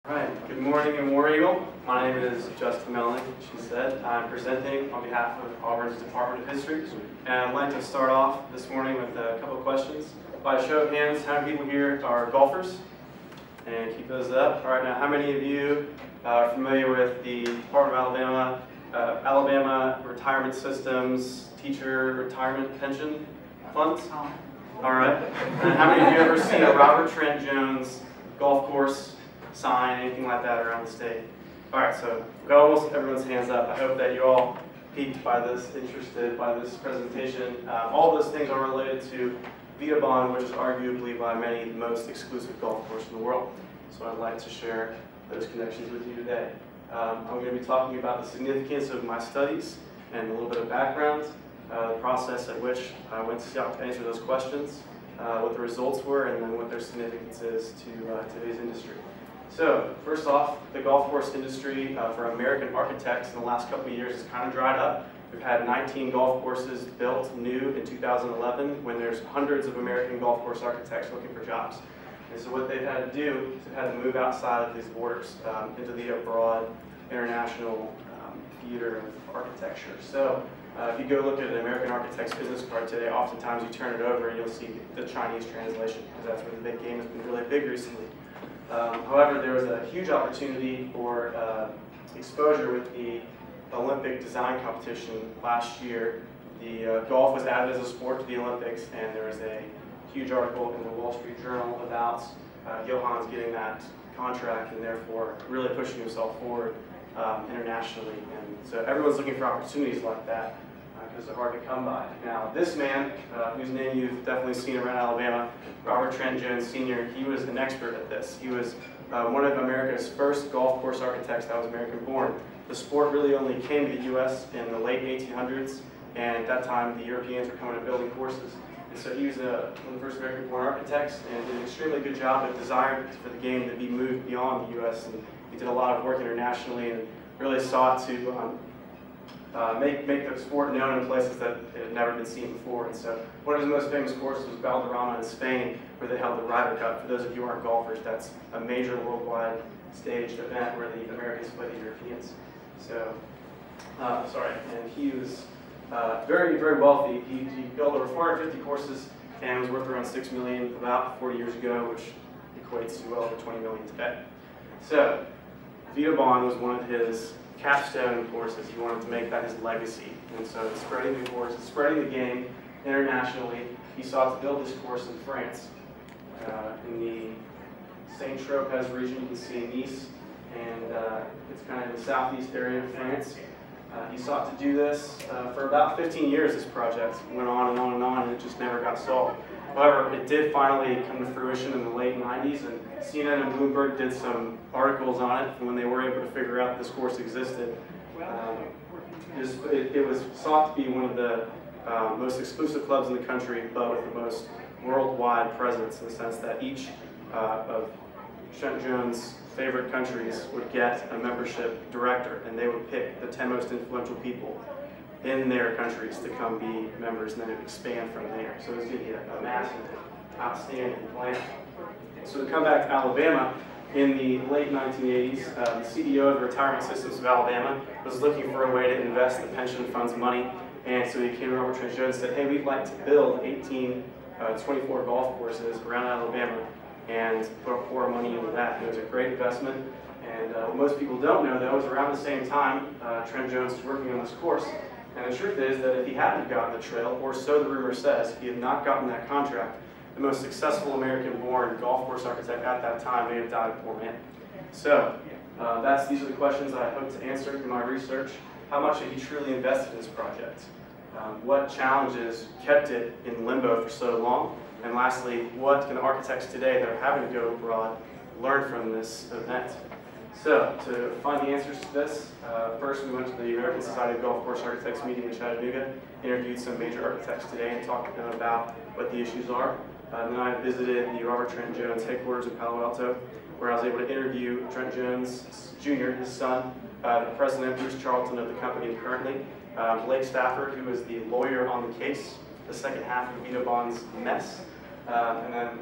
Alright, good morning and War Eagle. My name is Justin Melnick, she said. I'm presenting on behalf of Auburn's Department of History. And I'd like to start off this morning with a couple of questions. By a show of hands, how many people here are golfers? And keep those up. Alright, now how many of you are familiar with the Department of Alabama Retirement Systems Teacher Retirement Pension Funds? Alright. And how many of you ever seen a Robert Trent Jones golf course sign, anything like that around the state? Alright, so we've got almost everyone's hands up. I hope that you're all piqued by this, interested by this presentation. All of those things are related to Vidauban, which is arguably by many the most exclusive golf course in the world. So I'd like to share those connections with you today. I'm going to be talking about the significance of my studies and a little bit of background, the process at which I went to answer those questions, what the results were, and then what their significance is to today's industry. So, first off, the golf course industry for American architects in the last couple of years has kind of dried up. We've had 19 golf courses built new in 2011 when there's hundreds of American golf course architects looking for jobs. And so what they've had to do is they've had to move outside of these borders into the broad international theater of architecture. So if you go look at an American architect's business card today, oftentimes you turn it over and you'll see the Chinese translation, because that's where the big game has been really big recently. However, there was a huge opportunity for exposure with the Olympic design competition last year. The golf was added as a sport to the Olympics, and there was a huge article in the Wall Street Journal about Johan's getting that contract and therefore really pushing himself forward internationally. And so everyone's looking for opportunities like that because they're hard to come by. Now, this man, whose name you've definitely seen around Alabama, Robert Trent Jones Sr., he was an expert at this. He was one of America's first golf course architects that was American-born. The sport really only came to the U.S. in the late 1800s, and at that time the Europeans were coming to building courses. And so he was one of the first American-born architects and did an extremely good job of designing for the game to be moved beyond the U.S. And he did a lot of work internationally and really sought to make the sport known in places that it had never been seen before. And so one of his most famous courses was Vidauban in Spain, where they held the Ryder Cup. For those of you who aren't golfers, that's a major worldwide staged event where the Americans play the Europeans. So, and he was very, very wealthy. He built over 450 courses and was worth around $6 million about 40 years ago, which equates to well over $20 million today. So, Vidauban was one of his capstone courses. He wanted to make that his legacy. And so, spreading the course, spreading the game internationally, he sought to build this course in France. In the Saint-Tropez region, you can see Nice, and it's kind of in the southeast area of France. He sought to do this for about 15 years. This project went on and on and on, and it just never got solved. However, it did finally come to fruition in the late 90s, and CNN and Bloomberg did some articles on it when they were able to figure out this course existed. It was sought to be one of the most exclusive clubs in the country, but with the most worldwide presence, in the sense that each of Trent Jones' favorite countries would get a membership director, and they would pick the 10 most influential people in their countries to come be members, and then it would expand from there. So it was going to be a massive, outstanding plan. So to come back to Alabama, in the late 1980s, the CEO of the Retirement Systems of Alabama was looking for a way to invest the pension fund's money, and so he came to Robert Trent Jones and said, hey, we'd like to build 24 golf courses around Alabama and pour money into that. It was a great investment, and what most people don't know, though, is around the same time Trent Jones was working on this course. And the truth is that if he hadn't gotten the trail, or so the rumor says, if he had not gotten that contract, the most successful American-born golf course architect at that time may have died a poor man. So these are the questions that I hope to answer through my research. How much had he truly invested in this project? What challenges kept it in limbo for so long? And lastly, what can architects today that are having to go abroad learn from this event? So, to find the answers to this, first we went to the American Society of Golf Course Architects meeting in Chattanooga, interviewed some major architects today and talked to them about what the issues are. Then I visited the Robert Trent Jones headquarters in Palo Alto, where I was able to interview Trent Jones Jr., his son, the president, Bruce Charlton, of the company currently, Blake Stafford, who is the lawyer on the case, the second half of Vidauban's mess, and then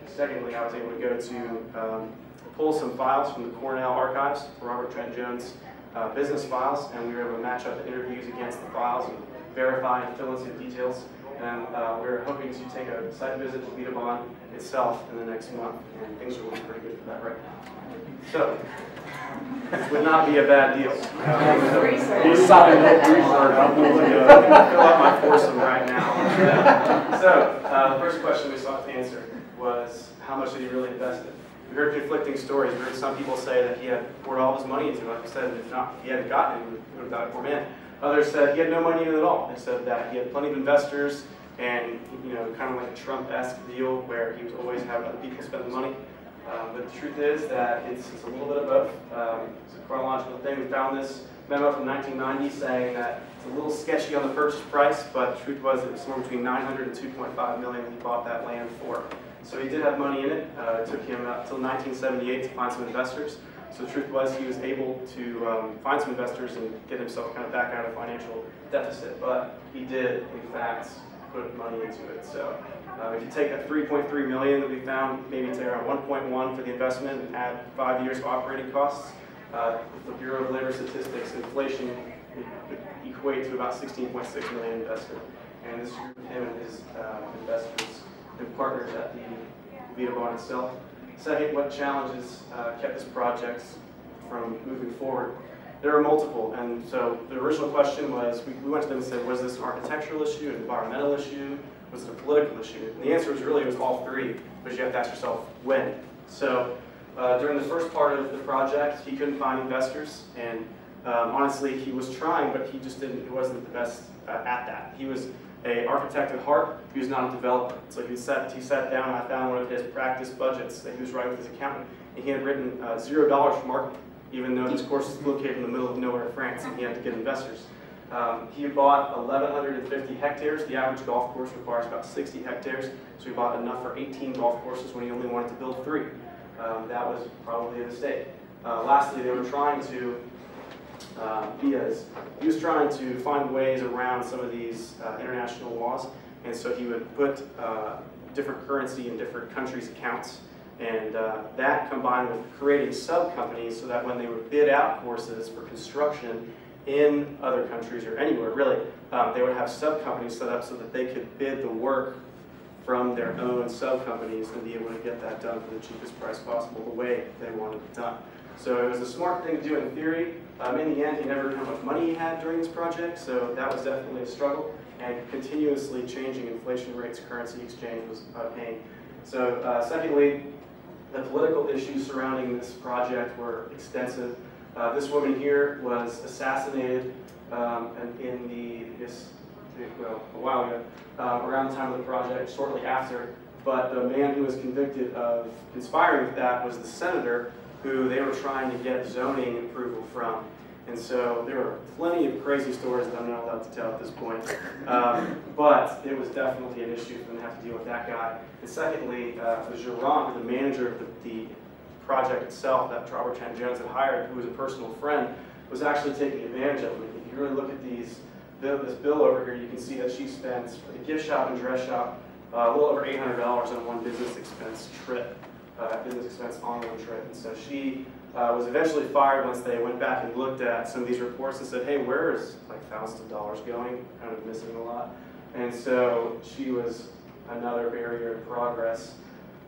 secondly, I was able to go to pull some files from the Cornell archives, Robert Trent Jones business files, and we were able to match up the interviews against the files and verify and fill in some details. And we're hoping to take a site visit to Vidauban itself in the next month, and things are looking pretty good for that right now. So, it would not be a bad deal. He's stopping with research. I'm going to fill out my foursome right now. So, the first question we sought to answer was, how much did he really invest in? We heard conflicting stories. We heard some people say that he had poured all his money into it. Like I said, if not, if he hadn't gotten it, he would have got it for man. Others said he had no money in it at all. They said that he had plenty of investors and, kind of like a Trump-esque deal where he was always having other people spend the money. But the truth is that it's a little bit of both. It's a chronological thing. We found this memo from 1990 saying that it's a little sketchy on the purchase price, but the truth was it was somewhere between $900 and $2.5 million he bought that land for. So he did have money in it. It took him up until 1978 to find some investors. So the truth was he was able to find some investors and get himself kind of back out of financial deficit. But he did, in fact, put money into it. So if you take that $3.3 million that we found, maybe take around 1.1 for the investment and add 5 years of operating costs, with the Bureau of Labor Statistics, inflation would equate to about $16.6 million invested. And this group of him and his investors and partners at the Vidauban itself. Second, what challenges kept this project from moving forward? There are multiple, and so the original question was, we went to them and said, was this an architectural issue, an environmental issue, was it a political issue? And the answer was really, it was all three, but you have to ask yourself, when? So during the first part of the project, he couldn't find investors, and honestly, he was trying, but he wasn't the best at that. He was an architect at heart, he was not a developer. So he sat down, and I found one of his practice budgets that he was writing with his accountant, and he had written $0 for marketing, even though this course is located in the middle of nowhere, France, and he had to get investors. He bought 1,150 hectares. The average golf course requires about 60 hectares, so he bought enough for 18 golf courses when he only wanted to build 3. That was probably a mistake. Lastly, they were trying to he was trying to find ways around some of these international laws, and so he would put different currency in different countries' accounts, and that combined with creating sub-companies so that when they would bid out courses for construction in other countries or anywhere really, they would have sub-companies set up so that they could bid the work from their own sub-companies and be able to get that done for the cheapest price possible the way they wanted it done. So it was a smart thing to do in theory. In the end, he never knew how much money he had during this project, so that was definitely a struggle. And continuously changing inflation rates, currency exchange was a pain. So secondly, the political issues surrounding this project were extensive. This woman here was assassinated a while ago, around the time of the project, shortly after. But the man who was convicted of conspiring with that was the senator who they were trying to get zoning approval from. And so there were plenty of crazy stories that I'm not allowed to tell at this point. But it was definitely an issue for them to have to deal with that guy. And secondly, the gerant, the manager of the project itself that Robert Trent Jones had hired, who was a personal friend, was actually taking advantage of him. If you really look at this bill over here, you can see that she spent, for the gift shop and dress shop, a little over $800 on one business expense trip. On one trip. And so she was eventually fired once they went back and looked at some of these reports and said, hey, where is like thousands of dollars going? Kind of missing a lot. And so she was another barrier to progress.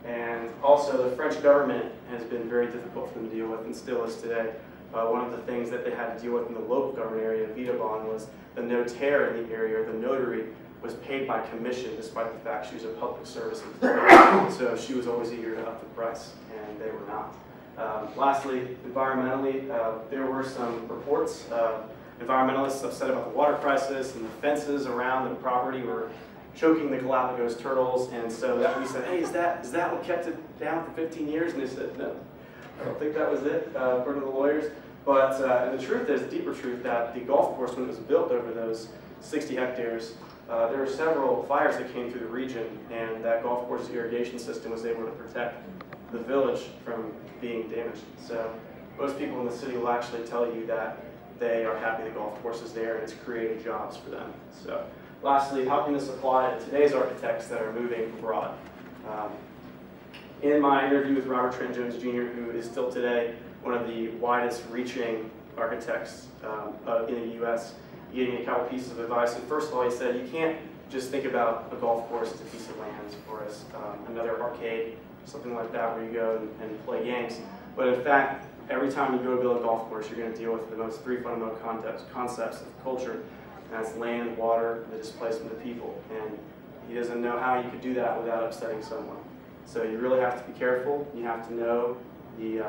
And also the French government has been very difficult for them to deal with and still is today. One of the things that they had to deal with in the local government area of Vidauban was the notaire in the area, or the notary, was paid by commission despite the fact she was a public service employee. So she was always eager to up the price, and they were not. Lastly, environmentally, there were some reports of environmentalists upset about the water crisis, and the fences around the property were choking the Galapagos turtles, and so that we said, hey, is that what kept it down for 15 years? And they said, no, I don't think that was it, according to the lawyers. But the truth is, the deeper truth, that the golf course, when it was built over those 60 hectares, there were several fires that came through the region, and that golf course's irrigation system was able to protect the village from being damaged. So most people in the city will actually tell you that they are happy the golf course is there and it's created jobs for them. So lastly, how can this apply to today's architects that are moving abroad? in my interview with Robert Trent Jones Jr., who is still today one of the widest reaching architects in the U.S., he gave me a couple pieces of advice. And first of all, he said, you can't just think about a golf course as a piece of land or as another arcade, something like that where you go and play games. But in fact, every time you go to build a golf course, you're going to deal with the most three fundamental concepts of culture, and that's land, water, and the displacement of people. And he doesn't know how you could do that without upsetting someone. So you really have to be careful. You have to know the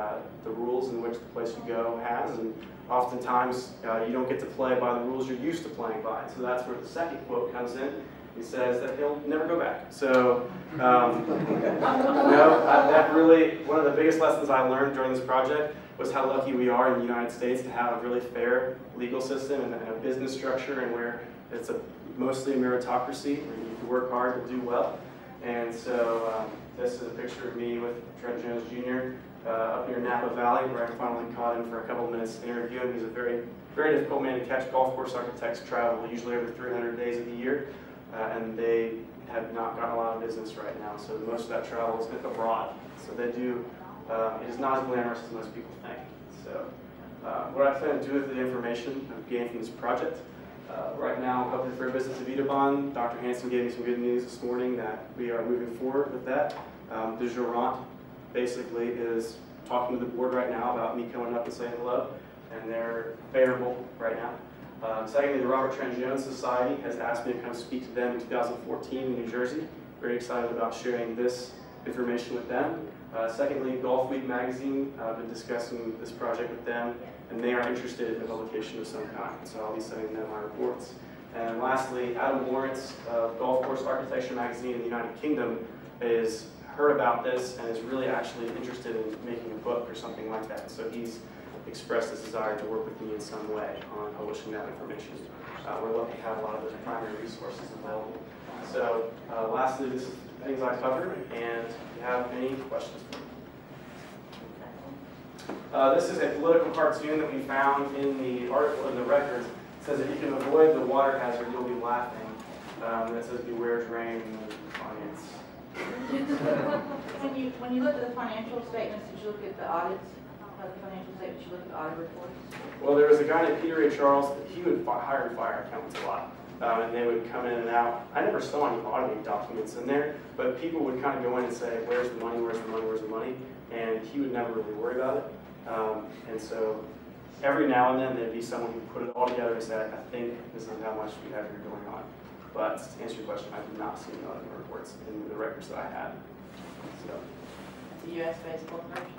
rules in which the place you go has, and oftentimes you don't get to play by the rules you're used to playing by. So that's where the second quote comes in. He says that he'll never go back. So, that really, one of the biggest lessons I learned during this project was how lucky we are in the United States to have a really fair legal system and a business structure, and where it's mostly a meritocracy, where you can work hard to do well. And so this is a picture of me with Trent Jones Jr. Up near Napa Valley, where I finally caught him for a couple of minutes to interview him. He's a very, very difficult man to catch. Golf course architects travel usually over 300 days of the year, and they have not gotten a lot of business right now. So most of that travel is abroad. So they do, it is not as glamorous as most people think. So what I plan to do with the information I've gained from this project, right now I'm hoping for a visit to Vidauban. Dr. Hansen gave me some good news this morning that we are moving forward with that. The Jurant basically is talking to the board right now about me coming up and saying hello, and they're favorable right now. Secondly, the Robert Trent Jones Society has asked me to come speak to them in 2014 in New Jersey. Very excited about sharing this information with them. Secondly, Golf Week magazine, I've been discussing this project with them, and they are interested in a publication of some kind, so I'll be sending them my reports. And lastly, Adam Lawrence of Golf Course Architecture magazine in the United Kingdom is heard about this and is really actually interested in making a book or something like that. So he's expressed his desire to work with me in some way on publishing that information. We're lucky to have a lot of those primary resources available. So lastly, this is the things I covered, and if you have any questions for me. This is a political cartoon that we found in the article in the records. It says if you can avoid the water hazard, you'll be laughing. It says beware drain and finance. When you look at the financial statements, did you look at the audits of the financial statements? Did you look at the audit reports? Well, there was a guy named Peter A. Charles. He would hire and fire accountants a lot, and they would come in and out. I never saw any auditing documents in there, but people would kind of go in and say, "Where's the money? Where's the money? Where's the money?" And he would never really worry about it. And so every now and then there'd be someone who put it all together and said, "I think this is how much we have here going on." But to answer your question, I did not see any auditing reports in the records that I had. So, It's a U.S.-based corporation?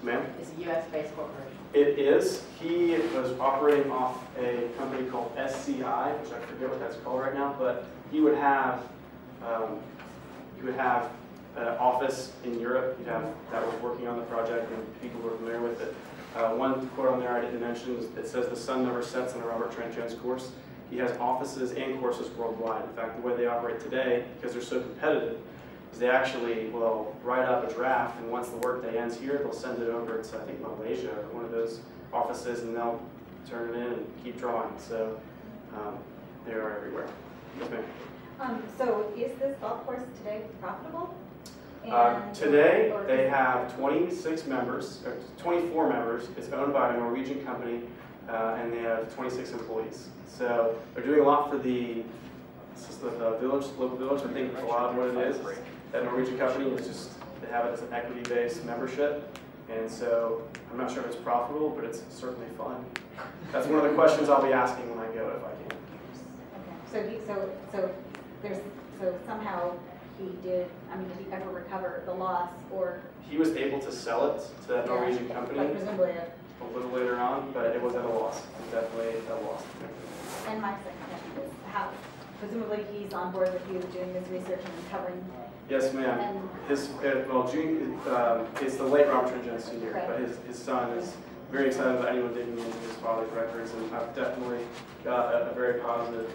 Ma'am? It's a U.S.-based corporation? It is. He was operating off a company called SCI, which I forget what that's called right now, but he would have an office in Europe that was working on the project, and people were familiar with it. One quote on there I didn't mention is it says the sun never sets on a Robert Trent Jones course. He has offices and courses worldwide. In fact, the way they operate today, because they're so competitive, is they actually will write up a draft, and once the workday ends here, they'll send it over to, I think, Malaysia or one of those offices, and they'll turn it in and keep drawing. So they are everywhere. Yes, ma'am. So is this golf course today profitable? Today, they have 26 members, or 24 members. It's owned by a Norwegian company, and they have 26 employees. So they're doing a lot for the village, local village. I think a lot of what it is that Norwegian company is just, they have it as an equity-based membership. And so I'm not sure if it's profitable, but it's certainly fun. That's one of the questions I'll be asking when I go, if I can. Okay. So somehow he did, I mean, did he ever recover the loss, or? He was able to sell it to that Norwegian company. Like presumably a little later on, but it was at a loss. It was definitely at a loss. And my second question is how, presumably he's on board with you doing this research and covering. Yes, ma'am. It's the late Robert Trent Jones Sr., okay. But his son is very excited about anyone digging into his father's records, and I've definitely got a very positive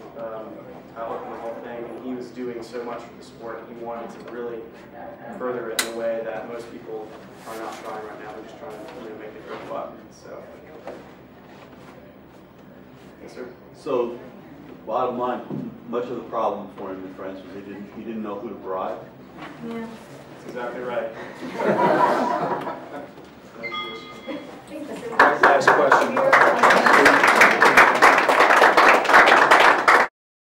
outlook on the whole thing. And he was doing so much for the sport, he wanted to really further it in a way that most people are not trying right now. They're just trying to make it go up. So, yes, sir. So, bottom line, much of the problem for him in France was he didn't know who to bribe. Yeah. exactly right. I think the